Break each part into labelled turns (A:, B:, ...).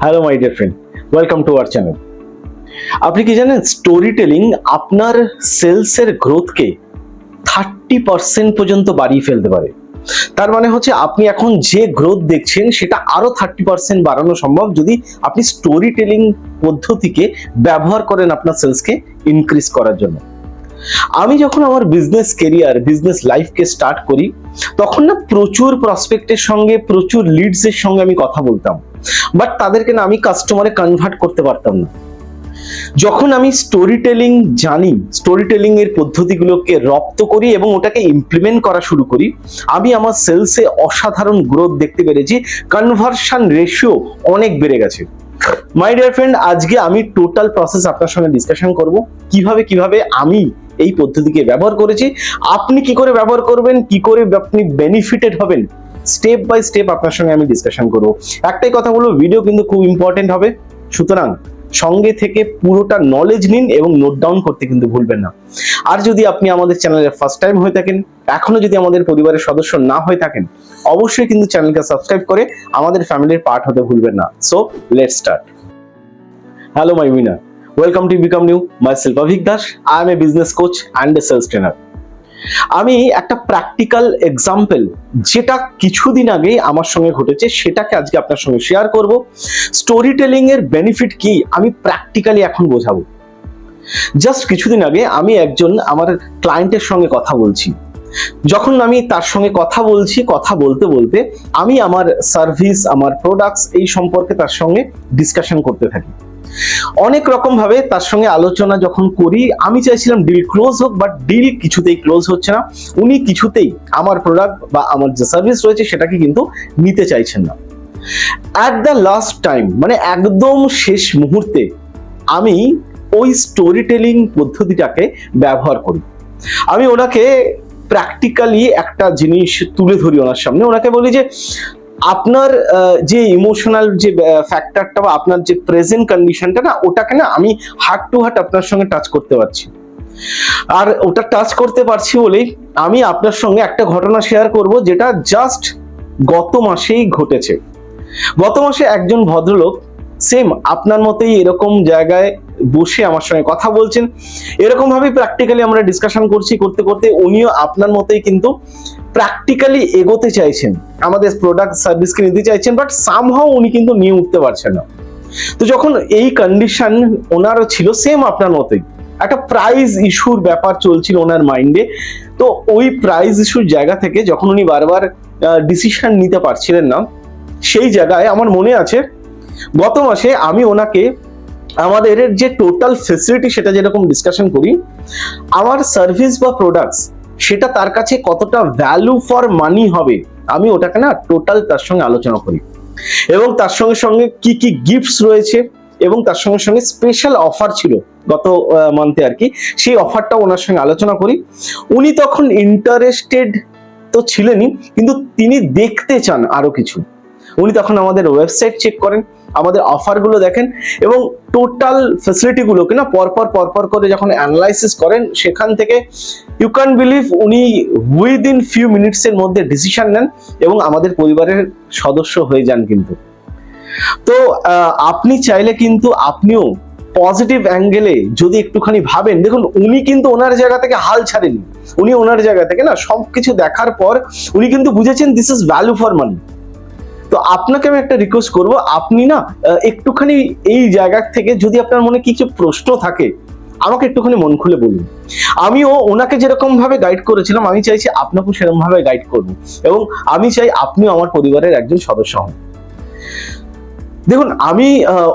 A: Hello my dear friend, welcome to our channel. আপনি কি জানেন স্টোরি টেলিং আপনার সেলসের গ্রোথকে 30% পর্যন্ত বাড়িয়ে ফেলতে পারে। তার মানে হচ্ছে আপনি এখন যে গ্রোথ দেখছেন সেটা আরো 30% বাড়ানো সম্ভব যদি আপনি স্টোরি টেলিং পদ্ধতিকে ব্যবহার করেন আপনার সেলসকে ইনক্রিজ করার জন্য। আমি যখন আমার বিজনেস কেরিয়ার বিজনেস লাইফকে স্টার্ট করি তখন না প্রচুর প্রসপেক্টের সঙ্গে প্রচুর লিডস এর সঙ্গে আমি কথা বলতাম, বাট তাদেরকে না আমি কাস্টমারে কনভার্ট করতে পারতাম না। যখন আমি স্টোরি টেলিং জানি, স্টোরি টেলিং এর পদ্ধতিগুলোকে রপ্ত করি এবং ওটাকে ইমপ্লিমেন্ট করা শুরু করি, আমি আমার সেলসে অসাধারণ গ্রোথ দেখতে পেরেছি। কনভার্সন রেশিও অনেক বেড়ে গেছে। মাই ডিয়ার ফ্রেন্ড, আজকে আমি টোটাল প্রসেস আপনার সঙ্গে ডিসকাশন করব, কিভাবে আমি এই পদ্ধতিকে ব্যবহার করেছি, আপনি কি করে ব্যবহার করবেন, কি করে আপনি বেনিফিটেড হবেন, স্টেপ বাই স্টেপ আপনার সঙ্গে আমি ডিসকাশন করব। একটাই কথা বলবো, ভিডিও কিন্তু খুব ইম্পর্টেন্ট হবে, সুতরাং সঙ্গে থেকে পুরোটা নলেজ নিন এবং নোট ডাউন করতে কিন্তু ভুলবেন না। আর যদি আপনি আমাদের চ্যানেলের ফার্স্ট টাইম হয়ে থাকেন, এখনো যদি আমাদের পরিবারের সদস্য না হয়ে থাকেন, অবশ্যই কিন্তু চ্যানেলকে সাবস্ক্রাইব করে আমাদের ফ্যামিলির পার্ট হতে ভুলবেন না। So let's start. Hello my winner, welcome to Become New. Myself Avik Dash. I am a business coach and a sales trainer. আমি একটা প্র্যাকটিক্যাল এক্সাম্পল যেটা কিছুদিন আগে আমার সঙ্গে ঘটেছে সেটাকে আজকে আপনার সঙ্গে শেয়ার করব। স্টোরি টেলিং এর বেনিফিট কি আমি প্র্যাকটিক্যালি এখন বোঝাবো। জাস্ট কিছুদিন আগে আমি একজন আমার ক্লায়েন্টের সঙ্গে কথা বলছি। যখন আমি তার সঙ্গে কথা বলছি, কথা বলতে বলতে আমি আমার সার্ভিস, আমার প্রোডাক্টস এই সম্পর্কে তার সঙ্গে ডিসকাশন করতে থাকি। অনেক রকম ভাবে তার সঙ্গে আলোচনা যখন করি, আমি চাইছিলাম ডিল ক্লোজ হোক, বাট ডিল কিছুতেই ক্লোজ হচ্ছে না। উনি কিছুতেই আমার প্রোডাক্ট বা আমার যে সার্ভিস রয়েছে সেটাকে কিন্তু নিতে চাইছেন না। অ্যাট দ্য লাস্ট টাইম, মানে একদম শেষ মুহূর্তে, আমি ওই স্টোরি টেলিং পদ্ধতিটাকে ব্যবহার করি। আমি ওনাকে প্র্যাকটিক্যালি একটা জিনিস তুলে ধরি ওনার সামনে। ওনাকে বলি যে আপনার যে ইমোশনাল যে ফ্যাক্টরটা বা আপনার যে প্রেজেন্ট কন্ডিশনটা না, ওটাকে না আমি হার্ট টু হার্ট আপনার সঙ্গে টাচ করতে পারছি। আর ওটা টাচ করতে পারছি বলেই আমি আপনার সঙ্গে একটা ঘটনা শেয়ার করব, যেটা জাস্ট গত মাসেই ঘটেছে। গত মাসে একজন ভদ্রলোক সেম আপনার মতোই এরকম জায়গায় বসে আমার সঙ্গে কথা বলছেন। এরকম ভাবে প্র্যাকটিক্যালি আমরা ডিসকাশন করছি, করতে করতে উনিও আপনার মতোই কিন্তু প্র্যাকটিক্যালি এগোতে চাইছেন, আমাদের প্রোডাক্ট সার্ভিসকে নিতে চাইছেন, বাট সামহাও উনি কিন্তু নিয়ে উঠতে পারছেন না। তো যখন এই কন্ডিশন ওনারও ছিল সেম আপনার মতোই, একটা প্রাইজ ইস্যুর ব্যাপার চলছিল ওনার মাইন্ডে। তো ওই প্রাইজ ইস্যুর জায়গা থেকে যখন উনি বারবার ডিসিশন নিতে পারছিলেন না, সেই জায়গায় আমার মনে আছে গত মাসে আমি ওনাকে আমাদের যে টোটাল ফেসিলিটি সেটা যেরকম ডিসকাশন করি, আমার সার্ভিস বা প্রোডাক্টস সেটা তার কাছে কতটা ভ্যালু ফর মানি হবে, আমি ওটাকে না টোটাল তার সঙ্গে আলোচনা করি। এবং তার সঙ্গে সঙ্গে কি কি গিফটস রয়েছে এবং তার সঙ্গে সঙ্গে স্পেশাল অফার ছিল গত মান্থে আর কি, সেই অফারটা ওনার সঙ্গে আলোচনা করি। উনি তখন ইন্টারেস্টেড তো ছিলেনই, কিন্তু তিনি দেখতে চান আরো কিছু। উনি তখন আমাদের ওয়েবসাইট চেক করেন, আমাদের অফারগুলো দেখেন এবং টোটাল ফ্যাসিলিটিগুলোকে না পরপর করে যখন অ্যানালাইসিস করেন, সেখান থেকে ইউ ক্যান বিলিভ উনি উইদিন ফিউ মিনিটসের মধ্যে ডিসিশন নেন এবং আমাদের পরিবারের সদস্য হয়ে যান কিন্তু। তো আপনি চাইলে কিন্তু আপনিও পজিটিভ অ্যাঙ্গেলে যদি একটুখানি ভাবেন, দেখুন উনি কিন্তু ওনার জায়গা থেকে হাল ছাড়েনি। উনি ওনার জায়গা থেকে না সবকিছু দেখার পর উনি কিন্তু বুঝেছেন this is value for money. তো আপনাকে আমি একটা রিকোয়েস্ট করব, আপনি না একটুখানি এই জায়গা থেকে যদি আপনার মনে কিছু প্রশ্ন থাকে আমাকে একটুখানি মন খুলে বলুন। আমিও ওনাকে যেরকম ভাবে গাইড করেছিলাম আমি চাইছি আপনাকেও সেরকম ভাবে গাইড করব, এবং আমি চাই আপনিও আমার পরিবারের একজন সদস্য হন। দেখুন আমি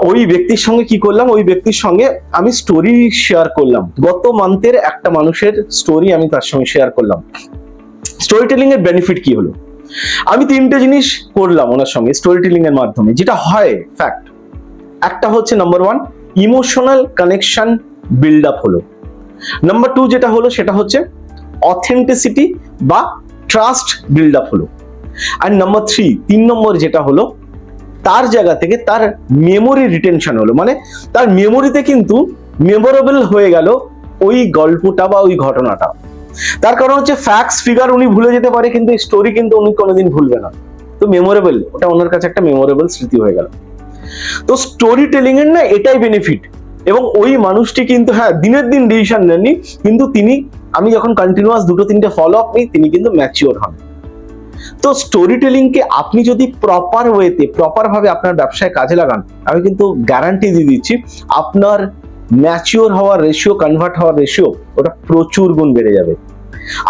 A: ওই ব্যক্তির সঙ্গে কি করলাম, ওই ব্যক্তির সঙ্গে আমি স্টোরি শেয়ার করলাম। গত মান্থের একটা মানুষের স্টোরি আমি তার সঙ্গে শেয়ার করলাম। স্টোরি টেলিং এর বেনিফিট কি হলো, আমি তিনটে জিনিস করলাম ওনার সঙ্গে স্টোরি টেলিং এর মাধ্যমে, যেটা হয় ফ্যাক্ট। একটা হচ্ছে number 1, emotional connection build up হলো। নাম্বার 2 যেটা হলো সেটা হচ্ছে অথেন্টিসিটি বা ট্রাস্ট বিল্ড আপ হলো। আর নাম্বার 3 নম্বর যেটা হলো, তার জায়গা থেকে তার মেমোরি রিটেনশন হলো, মানে তার মেমোরিতে কিন্তু মেমোরেবল হয়ে গেল ওই গল্পটা বা ওই ঘটনাটা। তার কারণ হচ্ছে ফ্যাক্টস ফিগার উনি ভুলে যেতে পারে, কিন্তু স্টোরি কিন্তু উনি কোনোদিন ভুলবে না। তো মেমোরেবল, ওটা ওনার কাছে একটা মেমোরেবল স্মৃতি হয়ে গেল। তো স্টোরি টেলিং এর না এটাই বেনিফিট। এবং ওই মানুষটি কিন্তু হ্যাঁ দিনের দিন ডিসিশন নেননি, কিন্তু তিনি, আমি যখন কন্টিনিউয়াস 2-3টে ফলো আপ নিই, তিনি কিন্তু ম্যাচিওর হন। তো স্টোরি টেলিং কে আপনি যদি প্রপার ওয়েতে, প্রপার ভাবে আপনার ব্যবসায় কাজে লাগান, আমি কিন্তু গ্যারান্টি দিয়ে দিচ্ছি আপনার ম্যাচিওর হওয়ার রেশিও, কনভার্ট হওয়ার রেশিও, ওটা প্রচুর গুণ বেড়ে যাবে।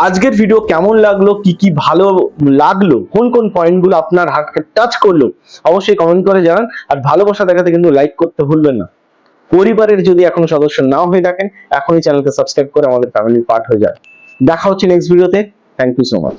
A: আজকের ভিডিও কেমন লাগলো, কি কি ভালো লাগলো, কোন কোন পয়েন্টগুলো আপনার হার্টকে টাচ করলো, অবশ্যই কমেন্ট করে জানান। আর ভালোবাসা দেখাতে কিন্তু লাইক করতে ভুলবেন না। পরিবারের যদি এখনো সদস্য না হয়ে থাকেন, এখনই চ্যানেলকে সাবস্ক্রাইব করে আমাদের ফ্যামিলির পার্ট হয়ে যায়। দেখা হচ্ছে নেক্সট ভিডিওতে। Thank you so much.